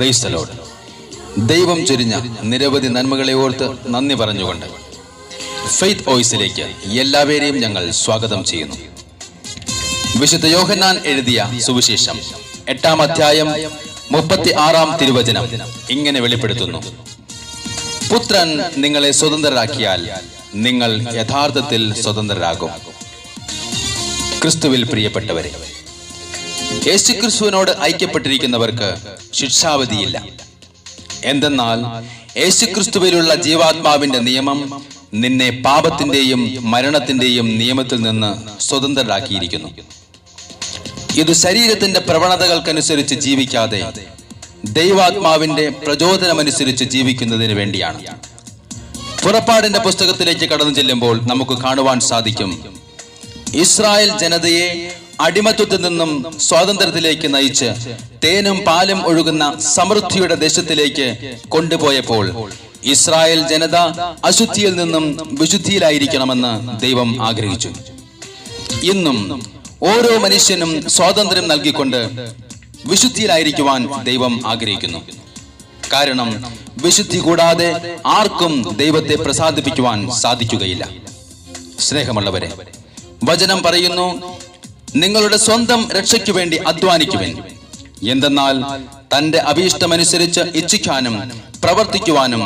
Praise the Lord. ദൈവം ചൊരിഞ്ഞ നിരവധി നന്മകളെ ഓർത്ത് നന്ദി പറഞ്ഞുകൊണ്ട് ഫെയ്ത്ത് വോയിസിലേക്ക് എല്ലാവരെയും ഞങ്ങൾ സ്വാഗതം ചെയ്യുന്നു. വിശുദ്ധ യോഹന്നാൻ എഴുതിയ സുവിശേഷം 8-ാം അധ്യായം 36-ാം തിരുവചനം ഇങ്ങനെ വെളിപ്പെടുത്തുന്നു: പുത്രൻ നിങ്ങളെ സ്വതന്ത്രരാക്കിയാൽ നിങ്ങൾ യഥാർത്ഥത്തിൽ സ്വതന്ത്രരാകും. ക്രിസ്തുവിൽ പ്രിയപ്പെട്ടവരെ, യേശുക്രിസ്തുവിനോട് ഐക്യപ്പെട്ടിരിക്കുന്നവർക്ക് ശിക്ഷാവിധിയില്ല. എന്തെന്നാൽ യേശുക്രിസ്തുവിലുള്ള ജീവാത്മാവിന്റെ നിയമം നിന്നെ പാപത്തിന്റെയും മരണത്തിന്റെയും നിയമത്തിൽ നിന്ന് സ്വതന്ത്രരാക്കിയിരിക്കുന്നു. ഇത് ശരീരത്തിന്റെ പ്രവണതകൾക്കനുസരിച്ച് ജീവിക്കാതെ ദൈവാത്മാവിന്റെ പ്രചോദനമനുസരിച്ച് ജീവിക്കുന്നതിന് വേണ്ടിയാണ്. പുറപ്പാടിന്റെ പുസ്തകത്തിലേക്ക് കടന്നു ചെല്ലുമ്പോൾ നമുക്ക് കാണുവാൻ സാധിക്കും, ഇസ്രായേൽ ജനതയെ അടിമത്വത്തിൽ നിന്നും സ്വാതന്ത്ര്യത്തിലേക്ക് നയിച്ച് തേനും പാലും ഒഴുകുന്ന സമൃദ്ധിയുടെ ദേശത്തിലേക്ക് കൊണ്ടുപോയപ്പോൾ ഇസ്രായേൽ ജനത അശുദ്ധിയിൽ നിന്നും വിശുദ്ധിയിലായിരിക്കണമെന്ന് ദൈവം ആഗ്രഹിച്ചു. ഇന്നും ഓരോ മനുഷ്യനും സ്വാതന്ത്ര്യം നൽകിക്കൊണ്ട് വിശുദ്ധിയിലായിരിക്കുവാൻ ദൈവം ആഗ്രഹിക്കുന്നു. കാരണം വിശുദ്ധി കൂടാതെ ആർക്കും ദൈവത്തെ പ്രസാദിപ്പിക്കുവാൻ സാധിക്കുകയില്ല. സ്നേഹമുള്ളവരെ, വചനം പറയുന്നു, നിങ്ങളുടെ സ്വന്തം രക്ഷയ്ക്കു വേണ്ടി അധ്വാനിക്കുവിൻ. എന്തെന്നാൽ തന്റെ അഭീഷ്ടമനുസരിച്ച് ഇച്ഛിക്കാനും പ്രവർത്തിക്കുവാനും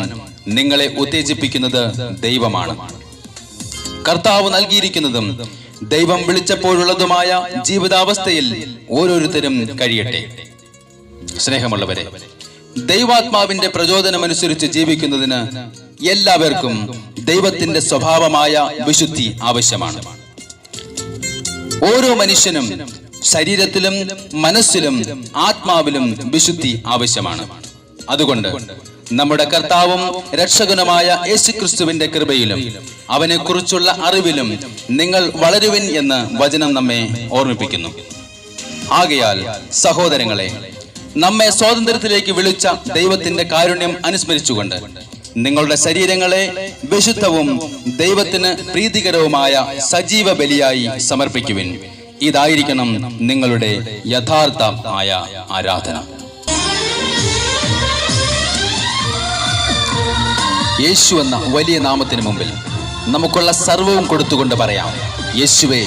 നിങ്ങളെ ഉത്തേജിപ്പിക്കുന്നത് ദൈവമാണ്. കർത്താവ് നൽകിയിരിക്കുന്നതും ദൈവം വിളിച്ചപ്പോഴുള്ളതുമായ ജീവിതാവസ്ഥയിൽ ഓരോരുത്തരും കഴിയട്ടെ. സ്നേഹമുള്ളവരെ, ദൈവാത്മാവിന്റെ പ്രചോദനമനുസരിച്ച് ജീവിക്കുന്നതിന് എല്ലാവർക്കും ദൈവത്തിന്റെ സ്വഭാവമായ വിശുദ്ധി ആവശ്യമാണ്. ഓരോ മനുഷ്യനും ശരീരത്തിലും മനസ്സിലും ആത്മാവിലും വിശുദ്ധി ആവശ്യമാണ്. അതുകൊണ്ട് നമ്മുടെ കർത്താവും രക്ഷകനുമായ യേശുക്രിസ്തുവിന്റെ കൃപയിലും അവനെ കുറിച്ചുള്ള അറിവിലും നിങ്ങൾ വളരുവിൻ എന്ന് വചനം നമ്മെ ഓർമ്മിപ്പിക്കുന്നു. ആകയാൽ സഹോദരങ്ങളെ, നമ്മെ സ്വാതന്ത്ര്യത്തിലേക്ക് വിളിച്ച ദൈവത്തിന്റെ കാരുണ്യം അനുസ്മരിച്ചുകൊണ്ട് നിങ്ങളുടെ ശരീരങ്ങളെ വിശുദ്ധവും ദൈവത്തിന് പ്രീതികരവുമായ സജീവ ബലിയായി സമർപ്പിക്കുവിൻ. ഇതായിരിക്കണം നിങ്ങളുടെ യഥാർത്ഥമായ ആരാധന. യേശു എന്ന വലിയ നാമത്തിന് മുമ്പിൽ നമുക്കുള്ള സർവവും കൊടുത്തുകൊണ്ട് പറയാം: യേശുവേ,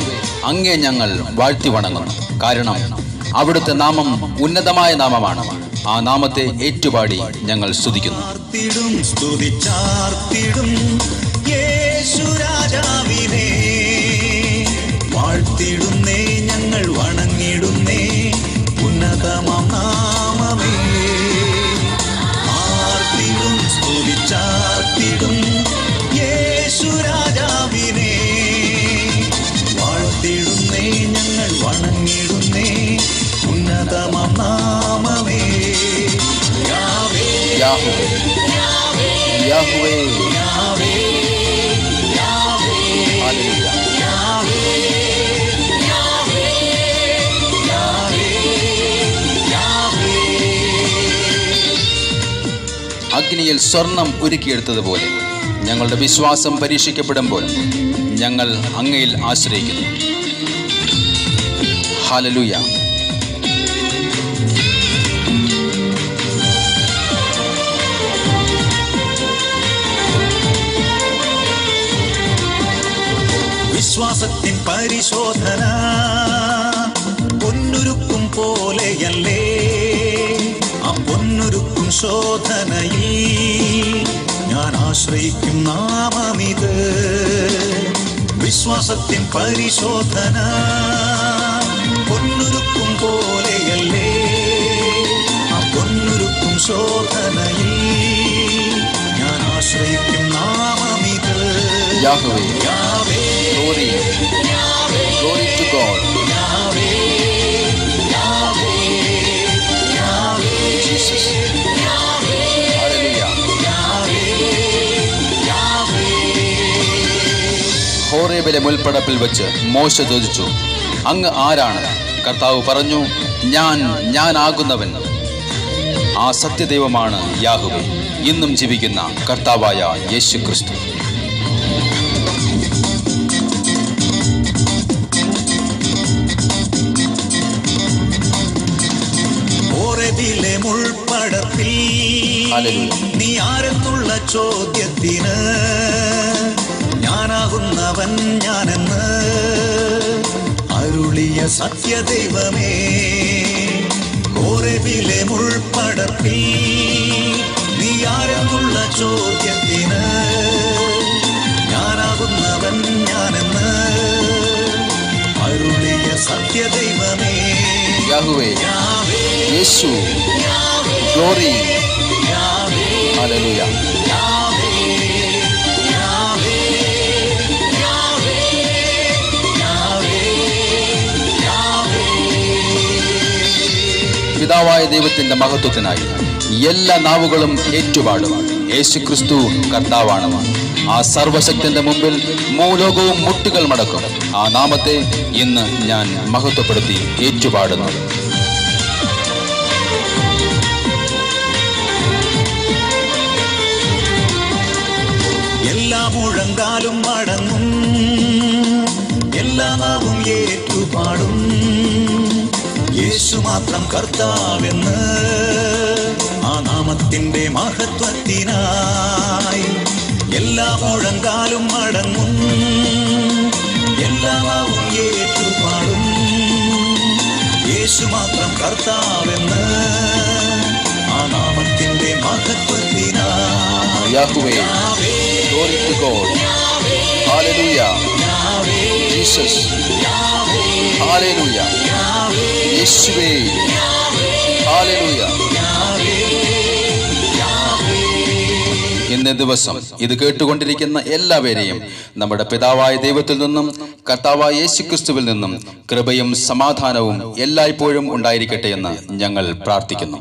അങ്ങേ ഞങ്ങൾ വാഴ്ത്തി വണങ്ങുന്നു. കാരണം അവിടുത്തെ നാമം ഉന്നതമായ നാമമാണ്. ആ നാമത്തെ ഏറ്റുപാടി ഞങ്ങൾ സ്തുതിക്കുന്നു. വാഴ്ത്തിടുന്നേ, ഞങ്ങൾ വണങ്ങിടുന്നേ ഉന്നതമാം നാമമേ. ആർത്തിടും സ്തുതിച്ചാർത്തിടും യേശു രാജാവിനെ. വാഴ്ത്തിടുന്നേ, ഞങ്ങൾ വണങ്ങിടുന്നേ ഉന്നതമാം നാമമേ. Yahweh, Yahweh, Yahweh, Yahweh, hallelujah. അഗ്നിയിൽ സ്വർണം ഉരുക്കിയെടുത്തതുപോലെ ഞങ്ങളുടെ വിശ്വാസം പരീക്ഷിക്കപ്പെടുമ്പോൾ ഞങ്ങൾ അങ്ങയിൽ ആശ്രയിക്കുന്നു. ഹല്ലേലൂയ. വിശ്വാസത്തിൻ പരിശോധന പൊന്നുരുക്കും പോലെയല്ലേ, ആ പൊന്നുരുക്കും ശോധനയിൽ ഞാൻ ആശ്രയിക്കും നാമമിത്. വിശ്വാസത്തിൻ പരിശോധന പൊന്നുരുക്കും പോലെയല്ലേ, ആ പൊന്നുരുക്കും ശോധനയിൽ ഞാൻ ആശ്രയിക്കും നാമമിത്. Yahweh, Yahweh, glory, glory to God. Yahweh, Yahweh, Yahweh, Jesus. Hallelujah. Yahweh, Yahweh. ഹോറേബിലെ മുൾപ്പടപ്പിൽ വെച്ച് മോശ ചോദിച്ചു, അങ്ങ് ആരാണ്? കർത്താവ് പറഞ്ഞു, ഞാനാകുന്നവൻ. ആ സത്യദൈവമാണ് യാഹ്വേ, ഇന്നും ജീവിക്കുന്ന കർത്താവായ യേശുക്രിസ്തു. മുൾപ്പടപ്പിൽ നീ ആരെന്നുള്ള ചോദ്യത്തിന് ഞാനാകുന്നവൻ ഞാനെന്ന് അരുളിയ സത്യദൈവമേ, ഹോരേബിലെ മുൾപ്പടർപ്പിൽ നീ ആരെന്നുള്ള ചോദ്യത്തിന് ഞാനാകുന്നവൻ ഞാനെന്ന് അരുളിയ സത്യദൈവമേ, യാഹ്വേ, യേശു, ഗ്ലോറി, ഹല്ലേലൂയ. പിതാവായ ദൈവത്തിന്റെ മഹത്വത്തിനായി എല്ലാ നാവുകളും ഏറ്റുപാടും യേശു ക്രിസ്തു കർത്താവാണ്. ആ സർവശക്തന്റെ മുമ്പിൽ മൂലോകവും മുട്ടുകൾ മടക്കും. ആ നാമത്തെ ഇന്ന് ഞാൻ മഹത്വപ്പെടുത്തി ഏറ്റുപാടുന്നു. എല്ലാ മുഴങ്കാലും മടങ്ങും, എല്ലാ നാവും ഏറ്റുപാടും, യേശു മാത്രം കർത്താവെന്ന്. ആ നാമത്തിന്റെ മഹത്വത്തിനായി എല്ലാ മുഴങ്കാലും മടങ്ങും, എല്ലാ നാവും ഏറ്റുപാടും, യേശു മാത്രം കർത്താവെന്ന്. ആ നാമത്തിന്റെ മഹത്വത്തിനായി Yahweh, glory to God, hallelujah, Jesus, hallelujah, യേശുവേ, hallelujah. ഇന്നേ ദിവസം ഇത് കേട്ടുകൊണ്ടിരിക്കുന്ന എല്ലാവരെയും നമ്മുടെ പിതാവായ ദൈവത്തിൽ നിന്നും കർത്താവായ യേശു ക്രിസ്തുവിൽ നിന്നും കൃപയും സമാധാനവും എല്ലായ്പ്പോഴും ഉണ്ടായിരിക്കട്ടെ എന്ന് ഞങ്ങൾ പ്രാർത്ഥിക്കുന്നു.